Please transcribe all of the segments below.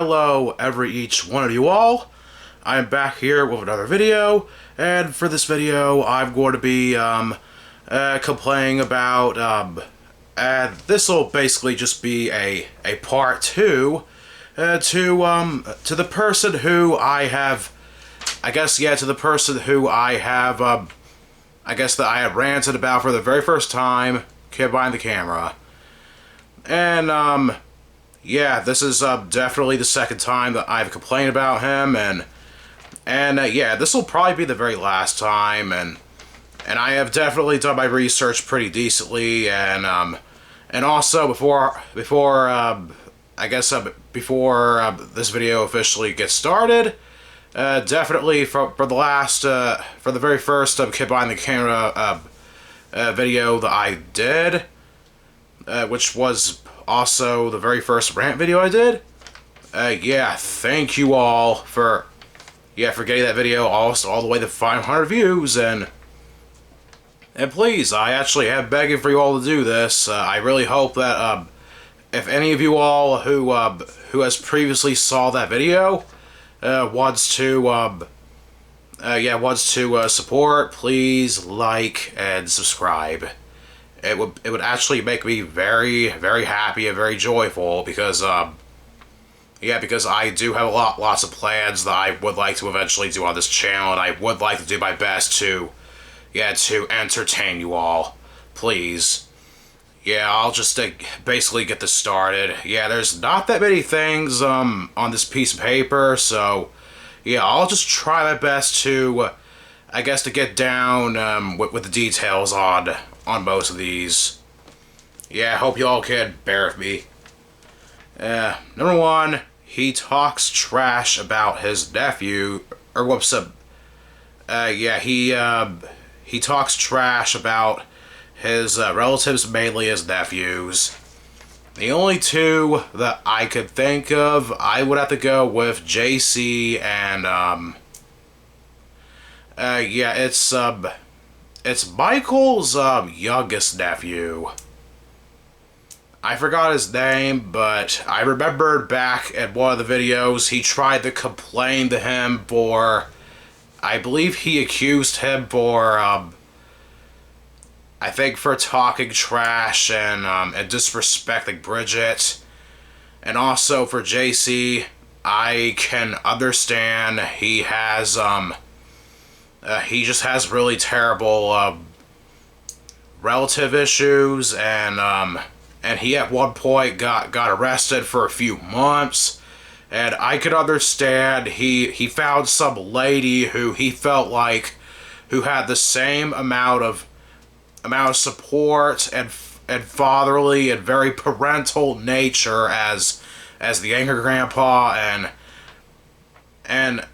Hello, each one of you all. I'm back here with another video, and for this video, I'm going to be complaining about this will basically just be a part two to the person who I have, to the person who I have that I have ranted about for the very first time, Kidbehindacamera, and yeah, this is definitely the second time that I've complained about him, and yeah, this will probably be the very last time, and I have definitely done my research pretty decently, and also before this video officially gets started, definitely for the very first Kidbehindacamera video that I did, which was also the very first rant video I did. Yeah, thank you all for getting that video all the way to 500 views, and please, I actually am begging for you all to do this. I really hope that if any of you all who has previously saw that video wants to support, please like and subscribe. It would actually make me very, very happy and very joyful, because because I do have lots of plans that I would like to eventually do on this channel, and I would like to do my best to entertain you all. Please. Yeah, I'll just basically get this started. Yeah, there's not that many things on this piece of paper, so yeah, I'll just try my best to to get down with the details on most of these. Yeah, I hope y'all can bear with me. Number one, he talks trash about his nephew, or whoops, he talks trash about his relatives, mainly his nephews. The only two that I could think of, I would have to go with JC and it's Michael's youngest nephew. I forgot his name, but I remembered back at one of the videos he tried to complain to him for, I believe he accused him for, I think for talking trash and disrespecting Bridget. And also for JC, I can understand he has, he just has really terrible relative issues, and he at one point got arrested for a few months, and I could understand he found some lady who he felt like who had the same amount of support and fatherly and very parental nature as the angry grandpa, and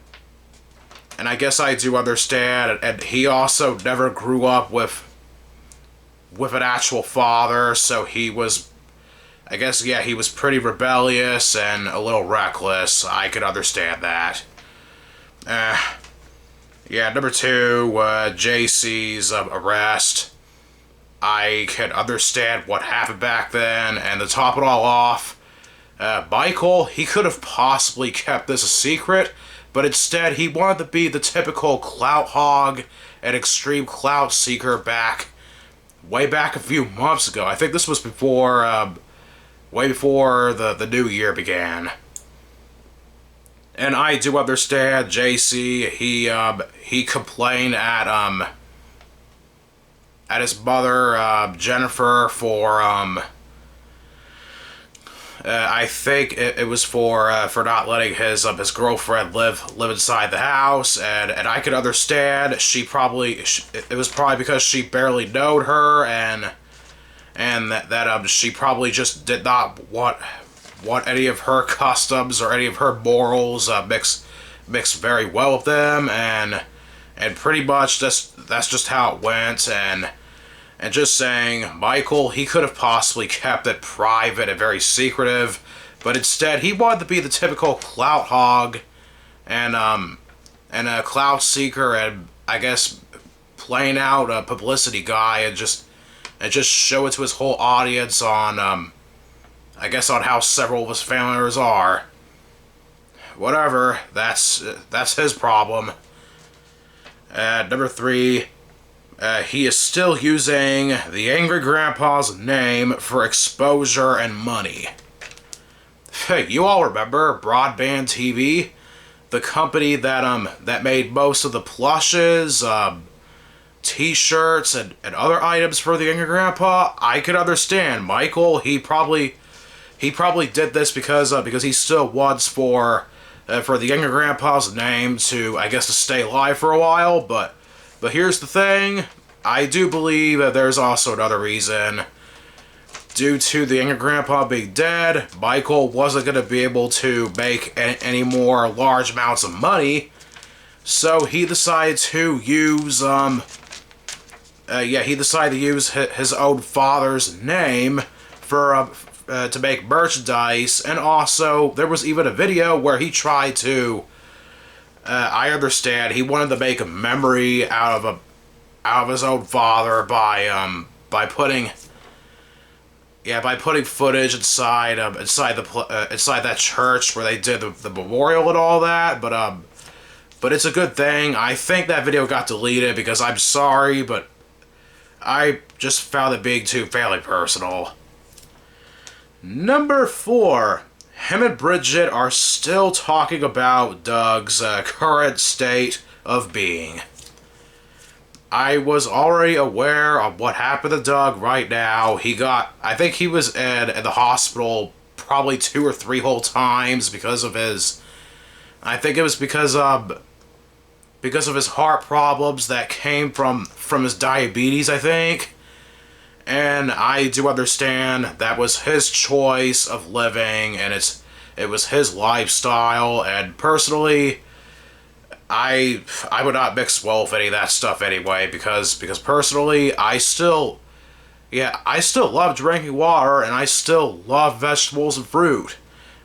I guess I do understand, and he also never grew up with an actual father, so he was, he was pretty rebellious and a little reckless. I could understand that. Yeah, number two, JC's arrest. I can understand what happened back then, and to top it all off, Michael, he could have possibly kept this a secret, but instead he wanted to be the typical clout hog and extreme clout seeker way back a few months ago. I think this was before, way before the new year began. And I do understand JC, he complained at his mother, Jennifer, for, I think it was for not letting his girlfriend live inside the house, and I could understand. It was probably because she barely knowed her, and that she probably just did not want any of her customs or any of her morals mix very well with them, and pretty much that's just how it went, and just saying, Michael, he could have possibly kept it private and very secretive, but instead he wanted to be the typical clout hog and a clout seeker, and I guess playing out a publicity guy, and just show it to his whole audience on on how several of his family members are. whatever. That's his problem. Number 3, he is still using the Angry Grandpa's name for exposure and money. Hey, you all remember Broadband TV? The company that made most of the plushes, t-shirts, and other items for the Angry Grandpa? I could understand. Michael, he probably did this because he still wants for the Angry Grandpa's name to, I guess, to stay alive for a while, but here's the thing. I do believe that there's also another reason. Due to the Angry Grandpa being dead, Michael wasn't going to be able to make any more large amounts of money, so he decided to use, his own father's name for, to make merchandise, and also, there was even a video where he tried to, I understand, he wanted to make a memory out of his own father by putting footage inside that church where they did the memorial and all that, but it's a good thing. I think that video got deleted because I'm sorry, but I just found it being too family personal. Number 4, him and Bridget are still talking about Doug's current state of being. I was already aware of what happened to Doug right now. I think he was in the hospital probably 2 or 3 whole times because of his, I think it was because of his heart problems that came from his diabetes, I think. And I do understand that was his choice of living, and it was his lifestyle, and personally, I would not mix well with any of that stuff anyway, because personally, I still love drinking water, and I still love vegetables and fruit,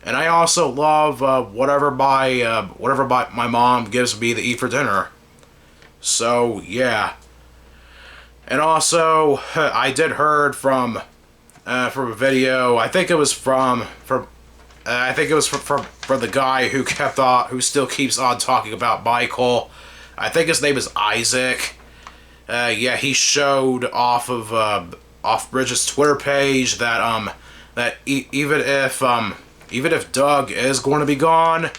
and I also love whatever my mom gives me to eat for dinner. So yeah, and also I did heard from a video. I think it was from the guy who still keeps on talking about Michael. I think his name is Isaac. Yeah, he showed off Bridget's Twitter page that even if Doug is going to be gone,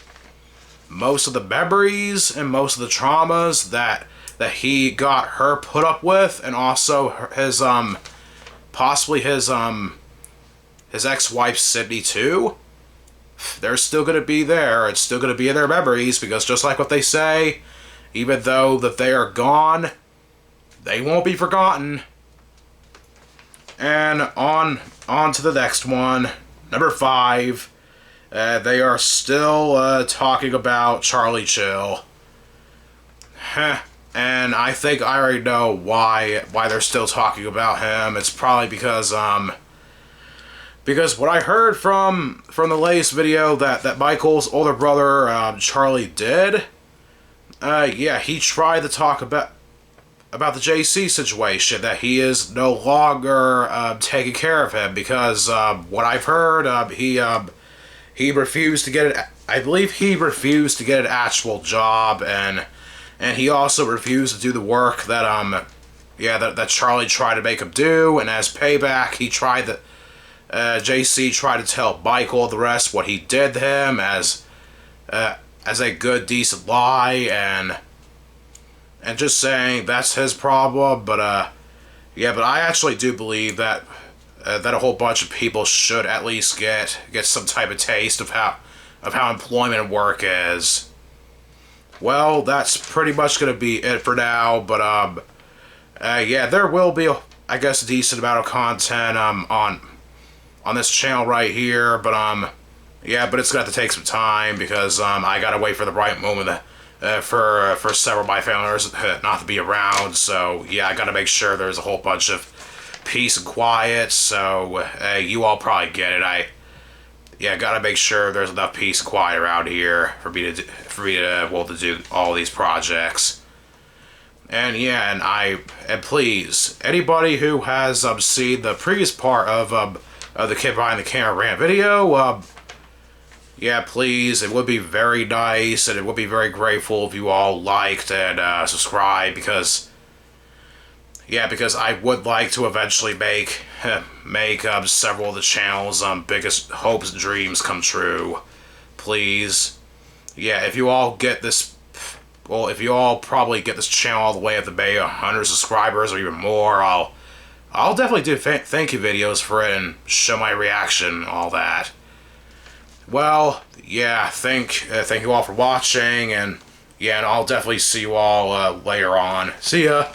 most of the memories and most of the traumas that he got her put up with, and also his possibly his ex-wife Sydney too, they're still going to be there. It's still going to be in their memories, because just like what they say, even though that they are gone, they won't be forgotten. And on to the next one, number 5. They are still talking about Charlie Chill. And I think I already know why they're still talking about him. It's probably because what I heard from the latest video that Michael's older brother Charlie did, yeah, he tried to talk about the JC situation, that he is no longer taking care of him, because what I've heard, he refused to get it. I believe he refused to get an actual job, and he also refused to do the work that that Charlie tried to make him do, and as payback, JC tried to tell Michael the rest what he did to him as a good, decent lie, and just saying that's his problem. But yeah, but I actually do believe that a whole bunch of people should at least get some type of taste of how employment and work is. Well, that's pretty much going to be it for now, but yeah, there will be, I guess, a decent amount of content on this channel right here, but yeah, but it's going to have to take some time, because I got to wait for the right moment for several of my family members not to be around. So yeah, I got to make sure there's a whole bunch of peace and quiet. So you all probably get it. Yeah, gotta make sure there's enough peace and quiet around here for me to do all these projects. And yeah, and please, anybody who has seen the previous part of the Kid Behind the Camera rant video, yeah, please, it would be very nice, and it would be very grateful if you all liked and subscribed, because, yeah, because I would like to eventually make several of the channel's biggest hopes and dreams come true. Please. Yeah, if you all get this, well, if you all probably get this channel all the way up to maybe 100 subscribers or even more, I'll definitely do thank you videos for it and show my reaction, all that. Well, yeah, thank you all for watching, and yeah, and I'll definitely see you all later on. See ya!